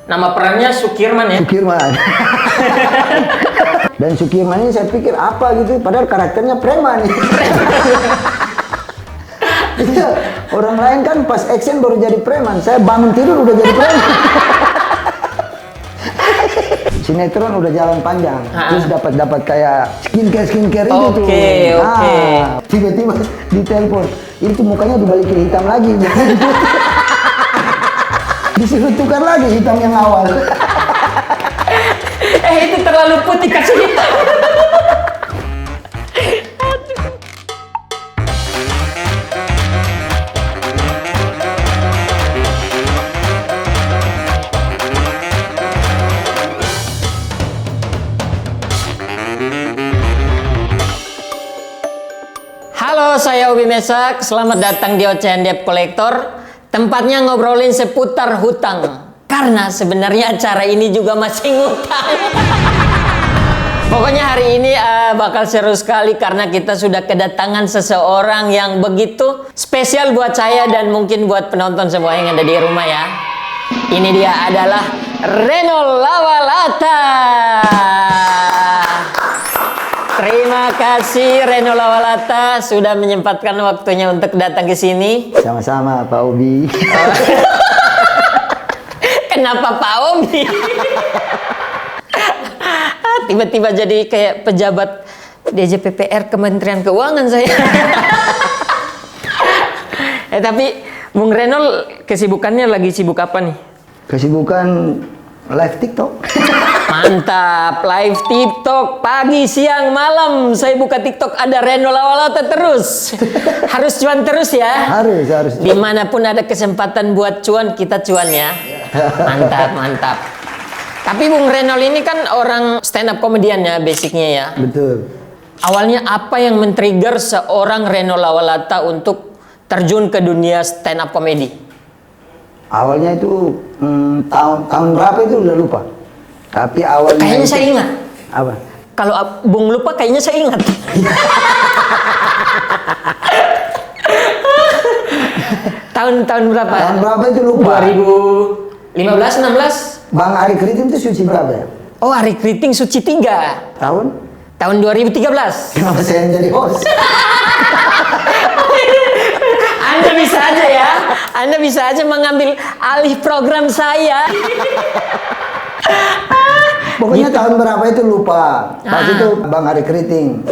Nama perannya Sukirman ya? Sukirman. Dan Sukirman ini saya pikir apa gitu, padahal karakternya preman. Iya, orang lain kan pas action baru jadi preman, saya bangun tidur udah jadi preman. Sinetron udah jalan panjang, terus dapat kayak skincare itu tuh. Oke. Tiba-tiba ditelepon, itu mukanya dibalikin hitam lagi. Disuruh tukar lagi hitam yang awal. Itu terlalu putih, kasih hitam. Halo, saya Ubi Mesak. Selamat datang di Ocehan Debt Collector. Tempatnya ngobrolin seputar hutang. Karena sebenarnya acara ini juga masih ngutang. Pokoknya hari ini bakal seru sekali karena kita sudah kedatangan seseorang yang begitu spesial buat saya dan mungkin buat penonton semua yang ada di rumah ya. Ini dia adalah Reno Lawalata. Terima kasih Reno Lawalata sudah menyempatkan waktunya untuk datang ke sini. Sama-sama Pak Ubi. Kenapa Pak Obi? Tiba-tiba jadi kayak pejabat DJPPR Kementerian Keuangan saya. Tapi Bung Renol kesibukannya lagi sibuk apa nih? Kesibukan live TikTok. Mantap, live TikTok pagi, siang, malam. Saya buka TikTok ada Reno Lawalata terus. Harus cuan terus ya. Harus. Dimanapun ada kesempatan buat cuan, kita cuan ya. Mantap. Tapi Bung Renol ini kan orang stand up comedian ya basicnya ya. Betul. Awalnya apa yang men-trigger seorang Reno Lawalata untuk terjun ke dunia stand up comedy? Awalnya itu tahun berapa itu udah lupa. Tapi awalnya kayaknya itu, saya ingat. Apa? Kalau Bung lupa kayaknya saya ingat. Tahun berapa? Tahun berapa itu lupa. 2015, 16? Bang Ari Kriting itu suci berapa ya? Oh, Ari Kriting suci 3. Tahun 2013. Kenapa saya yang jadi host? Anda bisa aja ya. Anda bisa aja mengambil alih program saya. Pokoknya tahun berapa itu lupa. Pas itu Bang Ari Kriting.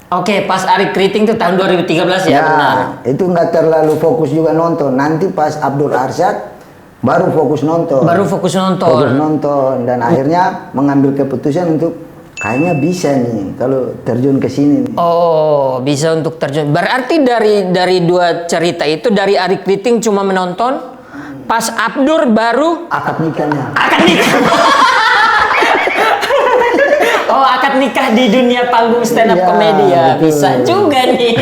Oke, pas Ari Kriting itu tahun 2013 ya, benar. Itu nggak terlalu fokus juga nonton. Nanti pas Abdul Arsyad baru fokus nonton. Dan akhirnya mengambil keputusan untuk kayaknya bisa nih kalau terjun ke sini. Oh, bisa untuk terjun. Berarti dari dua cerita itu, dari Ari Kriting cuma menonton, pas Abdur baru akad nikahnya. Oh, akad nikah di dunia panggung stand up comedy ya. Betul. Bisa juga nih.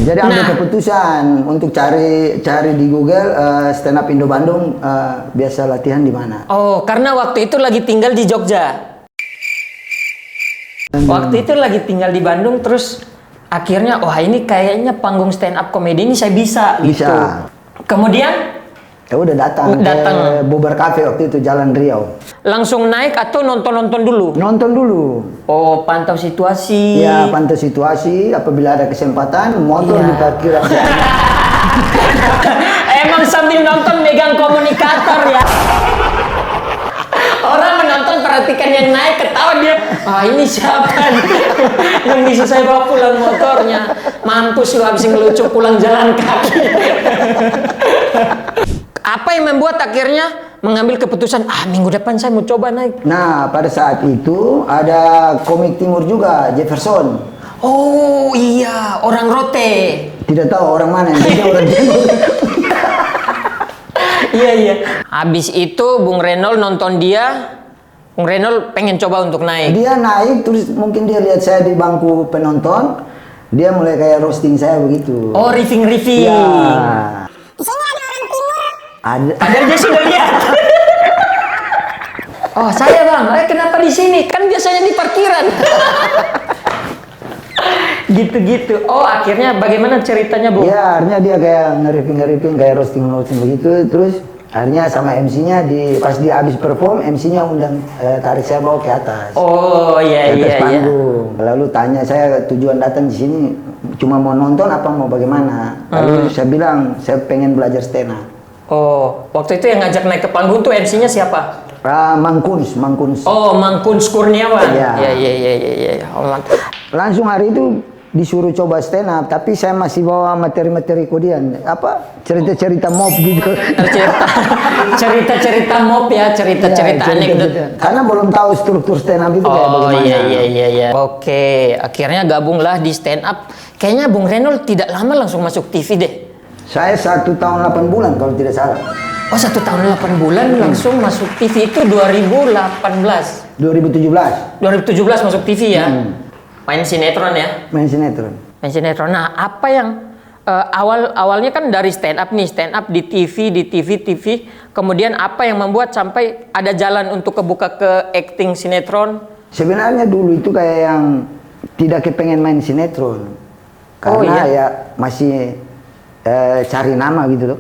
Jadi ambil keputusan untuk cari di Google stand up Indo Bandung biasa latihan di mana. Oh, karena waktu itu lagi tinggal di Jogja. Waktu itu lagi tinggal di Bandung, terus akhirnya wah ini kayaknya panggung stand up comedy ini saya bisa gitu. Kemudian ya udah datang ke Bubar Cafe waktu itu Jalan Riau. Langsung naik atau nonton dulu? Nonton dulu. Oh, pantau situasi. Ya, pantau situasi. Apabila ada kesempatan, motor diparkir aja. Emang sambil nonton megang komunikator ya. Orang menonton perhatikan yang naik, ketawa dia. Ini siapa nih? Yang bisa saya bawa pulang motornya. Mampus lu habis ngelucu pulang jalan kaki. Apa yang membuat akhirnya mengambil keputusan minggu depan saya mau coba naik? Nah, pada saat itu ada komik timur juga, Jefferson. Oh iya, orang Rote. Tidak tahu orang mana, dia orang timur. Iya. Habis itu Bung Renol nonton dia. Bung Renol pengen coba untuk naik. Dia naik, terus mungkin dia lihat saya di bangku penonton. Dia mulai kayak roasting saya begitu. Oh, riffing. Ya. Padahal dia sudah lihat. Oh, saya Bang, kenapa di sini? Kan biasanya di parkiran. Gitu-gitu. Oh, akhirnya bagaimana ceritanya, Bu? Ya, akhirnya dia kayak nge-ripping, kayak roasting begitu. Terus Akhirnya sama MC-nya pas dia habis perform, MC-nya undang tarik saya bawa ke atas. Oh iya Ke atas iya iya. panggung. Lalu tanya saya tujuan datang di sini cuma mau nonton apa mau bagaimana. Lalu saya bilang saya pengen belajar stand up. Oh, waktu itu yang ngajak naik ke panggung tuh MC-nya siapa? Mangkuns. Oh, Mangkuns Kurniawan. Iya. Iya. Oh, mantap. Langsung hari itu disuruh coba stand up, tapi saya masih bawa materi-materi kodian, cerita-cerita mob gitu. Cerita mob ya, cerita-cerita anekdot. Karena belum tahu struktur stand up itu kayak bagaimana. Oh iya. Oke, akhirnya gabunglah di stand up. Kayaknya Bung Reynold tidak lama langsung masuk TV deh. Saya 1 tahun 8 bulan kalau tidak salah. Oh, 1 tahun 8 bulan langsung masuk TV itu 2018. 2017 masuk TV ya. Main sinetron ya? Main sinetron. Nah, apa yang awalnya kan dari stand up di TV, kemudian apa yang membuat sampai ada jalan untuk kebuka ke acting sinetron? Sebenarnya dulu itu kayak yang tidak kepengen main sinetron. Karena ya masih cari nama gitu loh.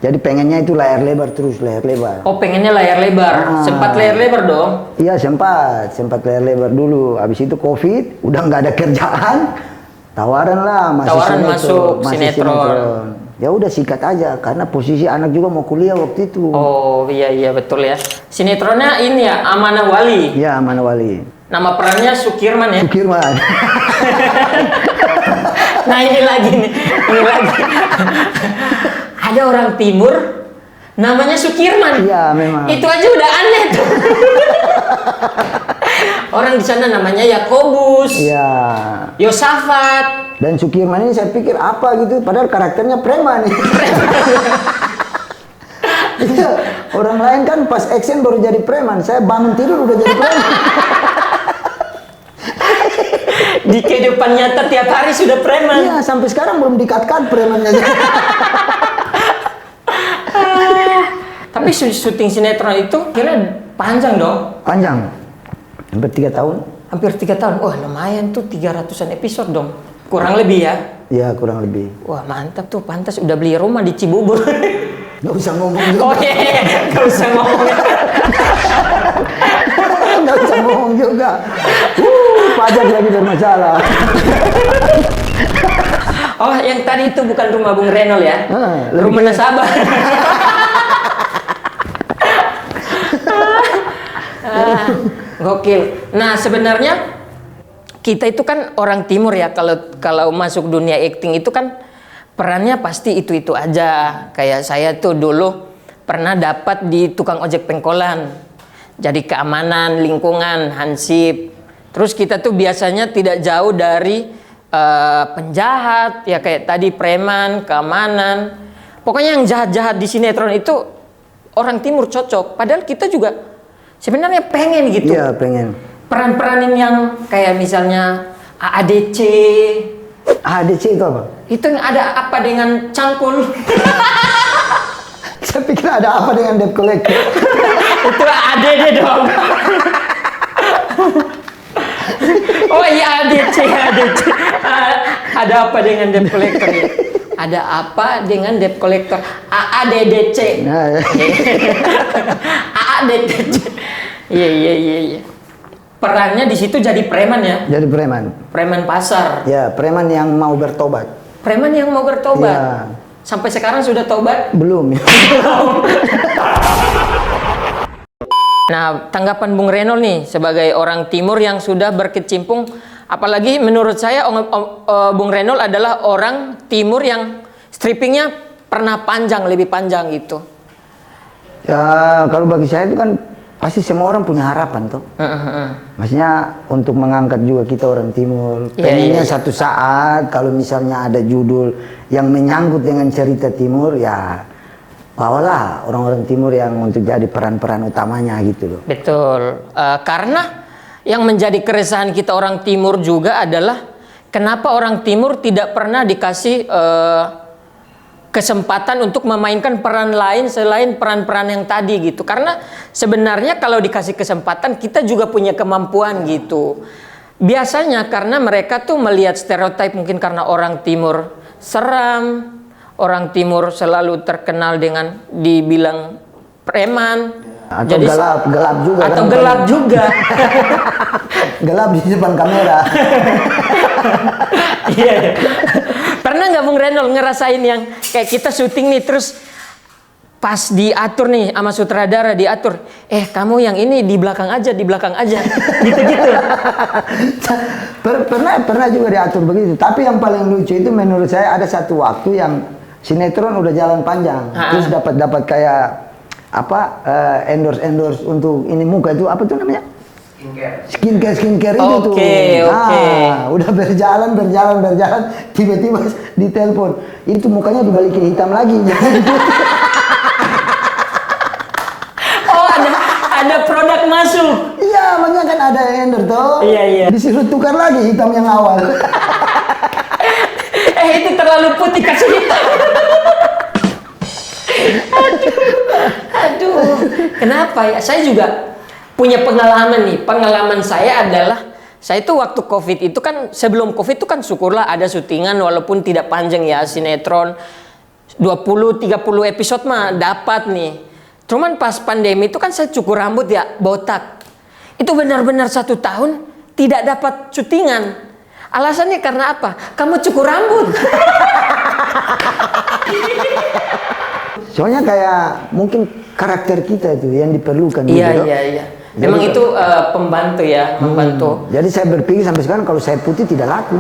Jadi pengennya itu layar lebar terus, layar lebar. Oh, pengennya layar lebar. Sempat layar lebar dong? Iya, sempat layar lebar dulu. Habis itu Covid, udah nggak ada kerjaan. Tawaran masuk sinetron. Ya udah sikat aja karena posisi anak juga mau kuliah waktu itu. Oh, iya betul ya. Sinetronnya ini ya, Amanah Wali. Iya, Amanah Wali. Nama perannya Sukirman ya? Sukirman. Nah, ini lagi. Ada orang timur namanya Sukirman. Iya, memang. Itu aja udah aneh tuh. Orang di sana namanya Yakobus. Iya. Yosafat. Dan Sukirman ini saya pikir apa gitu, padahal karakternya preman. Iya, orang lain kan pas action baru jadi preman, saya bangun tidur udah jadi preman. Di kehidupan nyata tiap hari sudah preman. Iya, sampai sekarang belum dikat-kat premannya. Tapi syuting sinetron itu kira panjang dong? Panjang. Hampir 3 tahun. Hampir 3 tahun. Wah, lumayan tuh 300-an episode dong. Kurang lebih ya? Iya, kurang lebih. Wah, mantap tuh. Pantas udah beli rumah di Cibubur. Nggak usah ngomong juga. Oh iya, nggak usah ngomong. Nggak usah ngomong juga. Pajak lagi bermasalah. Oh, yang tadi itu bukan rumah Bung Reynold ya? Rumah nasabah. Gokil. Nah, sebenarnya kita itu kan orang timur ya, kalau masuk dunia acting itu kan perannya pasti itu aja. Kayak saya tuh dulu pernah dapat di tukang ojek pengkolan, jadi keamanan lingkungan, hansip. Terus kita tuh biasanya tidak jauh dari penjahat ya, kayak tadi preman, keamanan. Pokoknya yang jahat-jahat di sinetron itu orang timur cocok. Padahal kita juga sebenarnya pengen gitu. Iya, pengen. Peran-peranin yang kayak misalnya AADC. AADC itu apa? Itu yang ada apa dengan cangkul? Saya pikir ada apa dengan debt collector. Itu ADD dong. Oh iya, ADC. Ada apa dengan debt collector ya? Ada apa dengan debt collector? AADDC. Nah, AADDC. Iya. Perannya di situ jadi preman ya? jadi preman. Preman pasar. Ya, preman yang mau bertobat. Preman yang mau bertobat. Ya. Sampai sekarang sudah tobat? Belum. Nah, tanggapan Bung Reynold nih sebagai orang timur yang sudah berkecimpung, apalagi menurut saya Bung Reynold adalah orang timur yang strippingnya pernah lebih panjang gitu. Ya, kalau bagi saya itu kan pasti semua orang punya harapan tuh. Maksudnya untuk mengangkat juga kita orang timur. Pengennya satu saat kalau misalnya ada judul yang menyangkut dengan cerita timur, ya bawalah orang-orang timur yang untuk jadi peran-peran utamanya gitu loh. Betul. Karena yang menjadi keresahan kita orang timur juga adalah kenapa orang timur tidak pernah dikasih kesempatan untuk memainkan peran lain selain peran-peran yang tadi gitu. Karena sebenarnya kalau dikasih kesempatan kita juga punya kemampuan gitu. Biasanya karena mereka tuh melihat stereotip, mungkin karena orang timur seram, orang timur selalu terkenal dengan dibilang preman. Atau gelap juga. Atau kan? gelap juga. Gelap di depan kamera. Iya. Pernah nggak Bung Renol ngerasain yang kayak kita syuting nih terus pas diatur nih sama sutradara diatur, kamu yang ini di belakang aja, gitu-gitu. pernah juga diatur begitu. Tapi yang paling lucu itu menurut saya ada satu waktu yang sinetron udah jalan panjang, terus dapat kayak endorse untuk ini muka itu apa tuh namanya? Skincare itu tuh. Udah berjalan, tiba-tiba ditelepon. Itu mukanya dibalikin hitam lagi. Ada produk masuk. Iya, makanya kan ada endorse tuh. Iya. Disuruh tukar lagi hitam yang awal. Itu terlalu putih, kasih hitam. Aduh, kenapa ya? Saya juga punya pengalaman nih. Pengalaman saya adalah saya itu waktu COVID itu kan, sebelum COVID itu kan syukurlah ada syutingan walaupun tidak panjang ya, sinetron 20-30 episode mah dapat nih. Cuman pas pandemi itu kan saya cukur rambut ya, botak. Itu benar-benar 1 tahun tidak dapat syutingan. Alasannya karena apa? Kamu cukur rambut. Soalnya kayak mungkin karakter kita itu yang diperlukan. Iya. Memang itu pembantu ya, membantu. Jadi saya berpikir sampai sekarang kalau saya putih tidak laku.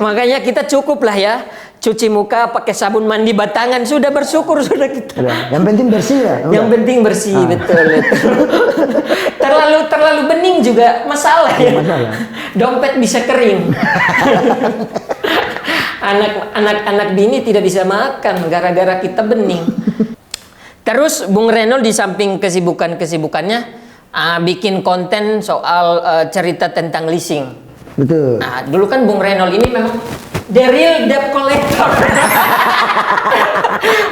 Makanya kita cukup lah ya, cuci muka pakai sabun mandi batangan, sudah bersyukur sudah kita. Yang penting bersih ya. Yang penting bersih, betul. Terlalu bening juga masalah ya. Dompet bisa kering. Anak bini tidak bisa makan gara-gara kita bening. Terus Bung Renol di samping kesibukannya bikin konten soal cerita tentang leasing. Betul. Nah, dulu kan Bung Renol ini memang the real debt collector.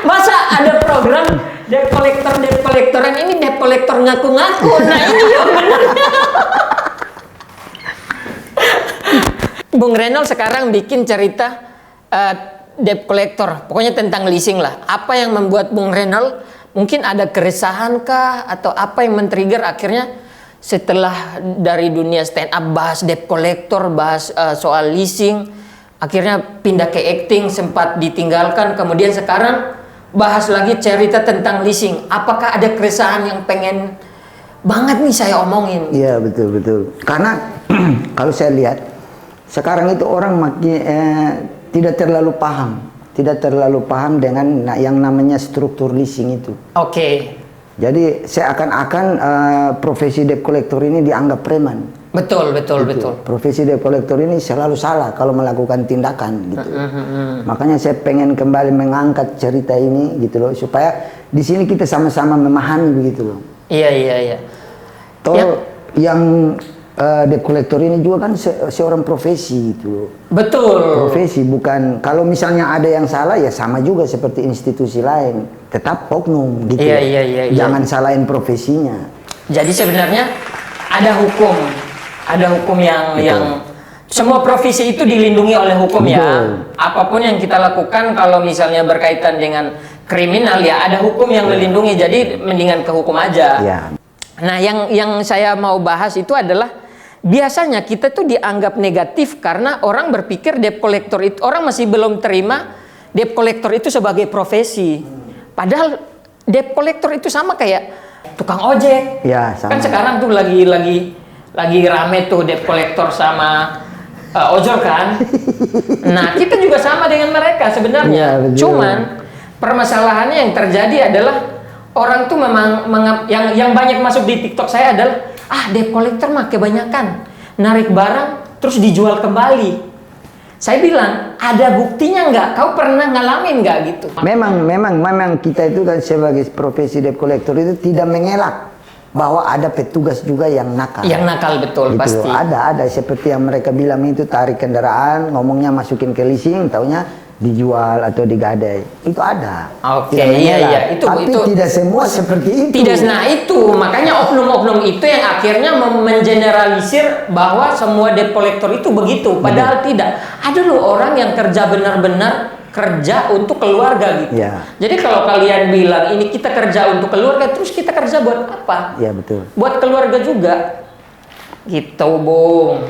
Masa ada program debt collectoran ini debt collector ngaku-ngaku. Nah, ini yang benar. Bung Renol sekarang bikin cerita debt collector, pokoknya tentang leasing lah. Apa yang membuat Bung Renol mungkin ada keresahan kah atau apa yang men-trigger akhirnya setelah dari dunia stand up bahas debt collector, bahas soal leasing, akhirnya pindah ke acting, sempat ditinggalkan, kemudian sekarang bahas lagi cerita tentang leasing. Apakah ada keresahan yang pengen banget nih saya omongin? Iya, betul. Karena kalau saya lihat sekarang itu orang makin tidak terlalu paham dengan yang namanya struktur leasing itu. Oke. Jadi seakan-akan profesi debt collector ini dianggap preman. Betul. Profesi debt collector ini selalu salah kalau melakukan tindakan gitu. Makanya saya pengen kembali mengangkat cerita ini gitu loh, supaya di sini kita sama-sama memahami begitu loh. Iya. Yang debt collector ini juga kan seorang profesi gitu. Betul. Profesi, bukan kalau misalnya ada yang salah ya sama juga seperti institusi lain, tetap oknum gitu. Iya. Jangan salahin profesinya. Jadi sebenarnya ada hukum yang semua profesi itu dilindungi oleh hukum. Betul. Ya. Apapun yang kita lakukan kalau misalnya berkaitan dengan kriminal ya ada hukum yang melindungi. Jadi mendingan ke hukum aja. Ya. Nah, yang saya mau bahas itu adalah biasanya kita tuh dianggap negatif karena orang berpikir debt collector itu, orang masih belum terima debt collector itu sebagai profesi. Padahal debt collector itu sama kayak tukang ojek. Ya, sama. Kan sekarang tuh lagi rame tuh debt collector sama ojol kan. Nah, kita juga sama dengan mereka sebenarnya. Ya, cuman permasalahannya yang terjadi adalah orang tuh memang yang banyak masuk di TikTok saya adalah debt collector mah kebanyakan narik barang terus dijual kembali. Saya bilang, ada buktinya nggak? Kau pernah ngalamin nggak gitu? Memang kita itu kan sebagai profesi debt collector itu tidak mengelak bahwa ada petugas juga yang nakal. Yang nakal betul gitu, pasti. Ada seperti yang mereka bilang itu tarik kendaraan, ngomongnya masukin ke leasing, taunya dijual atau digadai. Itu ada. Oke, Tidak iya, mengelak. iya. Tapi tidak semua seperti itu. Tidak, nah itu makanya oknum-oknum itu yang akhirnya mengeneralisir bahwa semua debt collector itu begitu. Padahal tidak. Ada loh orang yang kerja benar-benar kerja untuk keluarga gitu. Ya. Jadi kalau kalian bilang ini kita kerja untuk keluarga, terus kita kerja buat apa? Ya betul. Buat keluarga juga. Gitu, Bung.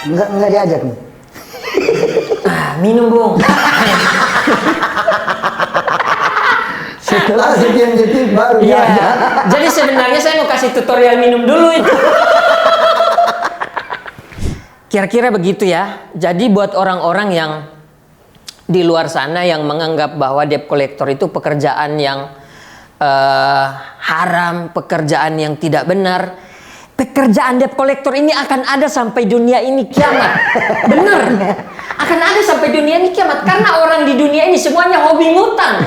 Enggak diajak nih. Minum, Bung. Setelah sekian detik baru Iya. diajak. Jadi sebenarnya saya mau kasih tutorial minum dulu itu. Kira-kira begitu ya. Jadi buat orang-orang yang di luar sana yang menganggap bahwa debt collector itu pekerjaan yang haram, pekerjaan yang tidak benar. Pekerjaan debt collector ini akan ada sampai dunia ini kiamat. Benar. Akan ada sampai dunia ini kiamat. Karena orang di dunia ini semuanya hobi ngutang.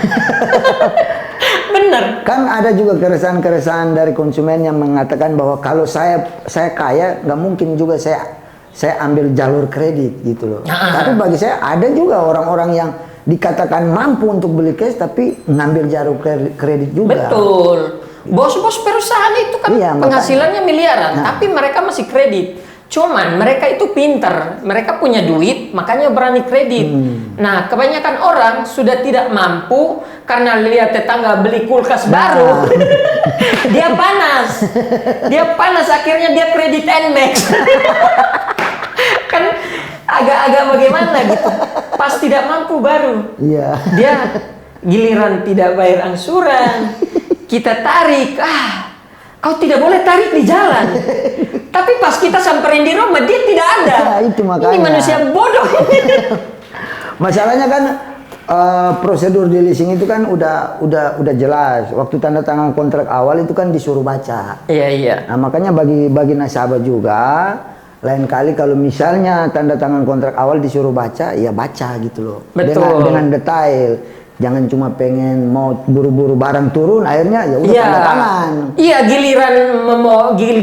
Benar. Kan ada juga keresahan-keresahan dari konsumen yang mengatakan bahwa kalau saya kaya, nggak mungkin juga saya ambil jalur kredit gitu loh. Tapi bagi saya ada juga orang-orang yang dikatakan mampu untuk beli cash tapi ngambil jalur kredit juga. Betul. Bos-bos perusahaan itu kan Iya, penghasilannya miliaran, Nah. tapi mereka masih kredit. Cuman mereka itu pinter, mereka punya duit, makanya berani kredit. Nah, kebanyakan orang sudah tidak mampu karena lihat tetangga beli kulkas baru. Dia panas, akhirnya dia kredit Nmax. Kan agak-agak bagaimana gitu. Pas tidak mampu baru. Iya. Dia giliran tidak bayar angsuran, kita tarik, kau tidak boleh tarik di jalan. Tapi pas kita samperin di rumah dia tidak ada. Ya, itu makanya. Ini manusia bodoh. Masalahnya kan prosedur di leasing itu kan udah jelas. Waktu tanda tangan kontrak awal itu kan disuruh baca. Iya. Nah, makanya bagi nasabah juga lain kali kalau misalnya tanda tangan kontrak awal disuruh baca, ya baca gitu loh. Betul. Dengan detail. Jangan cuma pengen mau buru-buru barang turun, akhirnya ya udah tanda tangan. Iya,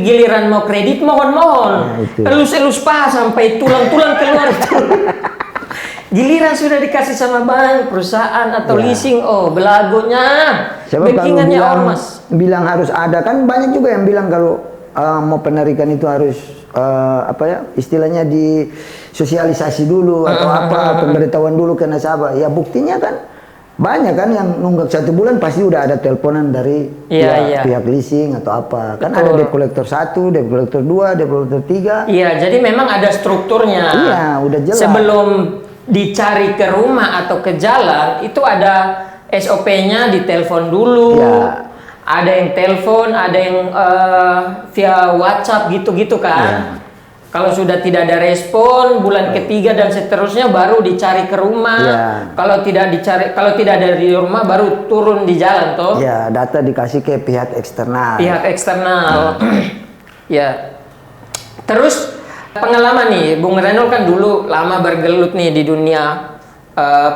giliran mau kredit mohon-mohon. Nah, Elus-elus sampai tulang-tulang keluar. Giliran sudah dikasih sama bank, perusahaan atau leasing, belagonya, backingannya ormas. Bilang harus ada, kan banyak juga yang bilang kalau mau penarikan itu harus istilahnya di sosialisasi dulu atau pemberitahuan dulu ke nasabah. Ya buktinya kan banyak kan yang nunggak 1 bulan pasti udah ada teleponan dari pihak leasing atau apa. Kan ada debt collector 1, debt collector 2, debt collector 3. Iya, jadi memang ada strukturnya. Iya, udah jelas. Sebelum dicari ke rumah atau ke jalan, itu ada SOP-nya, ditelepon dulu. Iya. Ada yang telepon, ada yang via WhatsApp gitu-gitu kan. Iya. Kalau sudah tidak ada respon, bulan ketiga dan seterusnya baru dicari ke rumah. Iya. Kalau tidak ada di rumah baru turun di jalan toh. Ya, data dikasih ke pihak eksternal. Pihak eksternal. Ya. Terus pengalaman nih, Bung Renol kan dulu lama bergelut nih di dunia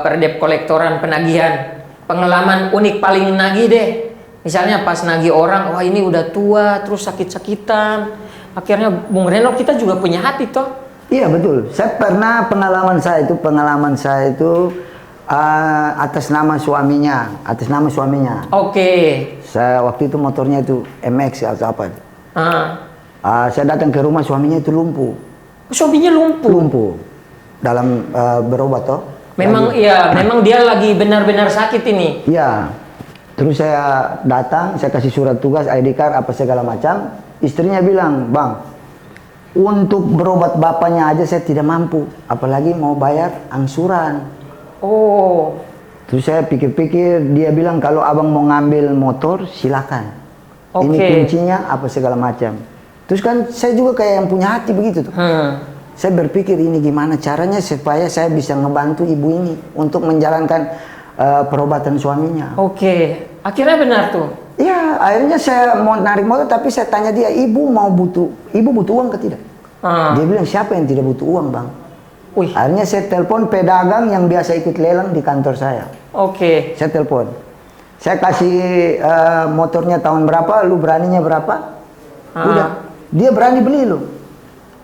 perdep kolektoran penagihan. Pengalaman unik paling nagih deh. Misalnya pas nagih orang, wah ini udah tua, terus sakit-sakitan. Akhirnya Bung Renol kita juga punya hati toh. Iya betul. Saya pernah pengalaman saya itu atas nama suaminya, Oke. Saya waktu itu motornya itu MX atau apa. Saya datang ke rumah suaminya itu lumpuh. Suaminya lumpuh. Dalam berobat toh. Memang memang dia lagi benar-benar sakit ini. Iya. Terus saya datang, saya kasih surat tugas, ID card apa segala macam. Istrinya bilang, "Bang, untuk berobat bapaknya aja saya tidak mampu, apalagi mau bayar angsuran." Oh. Terus saya pikir-pikir, dia bilang kalau abang mau ngambil motor silakan. Oke. Ini kuncinya apa segala macam. Terus kan saya juga kayak yang punya hati begitu tuh. Saya berpikir ini gimana caranya supaya saya bisa ngebantu ibu ini untuk menjalankan perobatan suaminya. Oke. Akhirnya benar tuh. Ya, akhirnya saya mau narik motor tapi saya tanya dia, ibu butuh uang ke tidak? Dia bilang siapa yang tidak butuh uang, Bang? Wih. Akhirnya saya telepon pedagang yang biasa ikut lelang di kantor saya. Oke. Saya telepon. Saya kasih motornya tahun berapa, lu beraninya berapa? Udah, dia berani beli lu.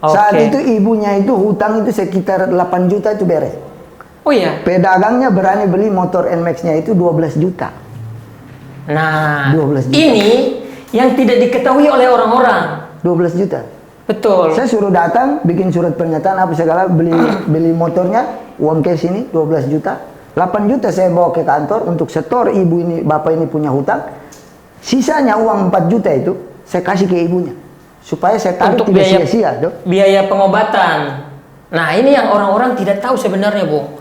Saat itu ibunya itu hutang itu sekitar 8 juta itu beres. Oh iya. Pedagangnya berani beli motor NMAX-nya itu 12 juta. Nah, 12 juta. ini yang tidak diketahui oleh orang-orang. 12 juta. Betul. Saya suruh datang, bikin surat pernyataan apa segala, beli motornya, uang cash ini 12 juta. 8 juta saya bawa ke kantor untuk setor ibu ini, bapak ini punya hutang. Sisanya uang 4 juta itu saya kasih ke ibunya. Supaya saya tarik untuk tidak sia-sia, biaya pengobatan. Nah, ini yang orang-orang tidak tahu sebenarnya, Bung.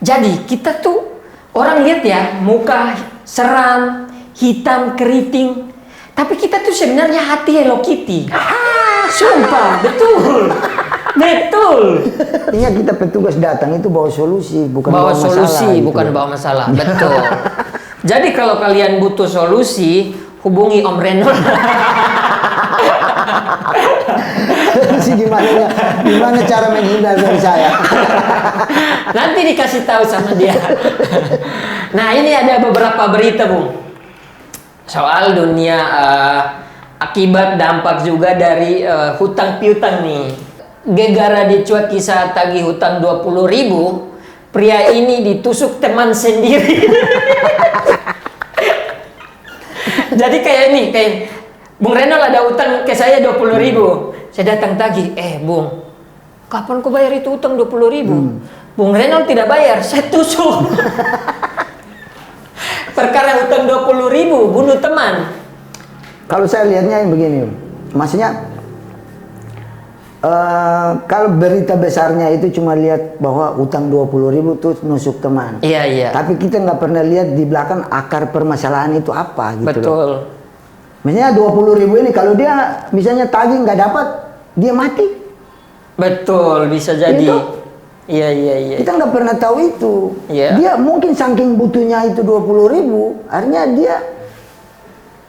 Jadi, kita tuh orang lihat ya, muka seram, hitam, keriting. Tapi kita tuh sebenarnya hati Hello Kitty. Sumpah, betul. Betul. Artinya kita petugas datang itu bawa solusi, bukan bawa masalah. Solusi, gitu. bukan bawa masalah. Betul. Jadi kalau kalian butuh solusi, hubungi Om Renol. Gimana cara menghindar dari saya? Nanti dikasih tahu sama dia. Nah, ini ada beberapa berita, Bung. Soal dunia akibat dampak juga dari hutang piutang nih. Gegara dicuat kisah tagih hutang 20.000, pria ini ditusuk teman sendiri. Jadi kayak ini, kayak Bung Renol ada utang ke saya 20.000. Saya datang tagih, Bung, kapan kau bayar itu utang 20.000? Bung Renol tidak bayar, saya tusuk. Perkara utang 20.000, bunuh teman. Kalau saya lihatnya yang begini, maksudnya kalau berita besarnya itu cuma lihat bahwa utang 20.000 itu nusuk teman. Iya, iya. Tapi kita nggak pernah lihat di belakang akar permasalahan itu apa gitu. Betul. Loh. Misalnya 20.000 ini kalau dia misalnya tagih nggak dapat, dia mati. Betul, bisa jadi. Iya, iya, iya. Kita nggak pernah tahu itu. Iya. Dia mungkin saking butuhnya itu 20.000, akhirnya dia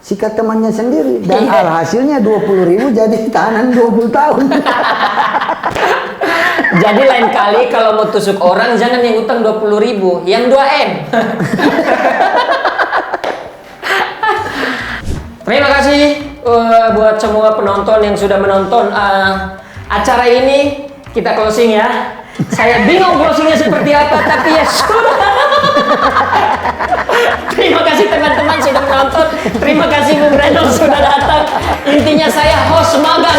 sikat temannya sendiri dan alhasilnya 20.000 jadi tahanan 20 tahun. Jadi lain kali kalau mau tusuk orang jangan yang utang 20.000, yang 2M. Terima kasih buat semua penonton yang sudah menonton acara ini. Kita closing ya. Saya bingung closingnya seperti apa, tapi ya sudah. Terima kasih teman-teman sudah menonton. Terima kasih Bung Renol sudah datang. Intinya saya host magang.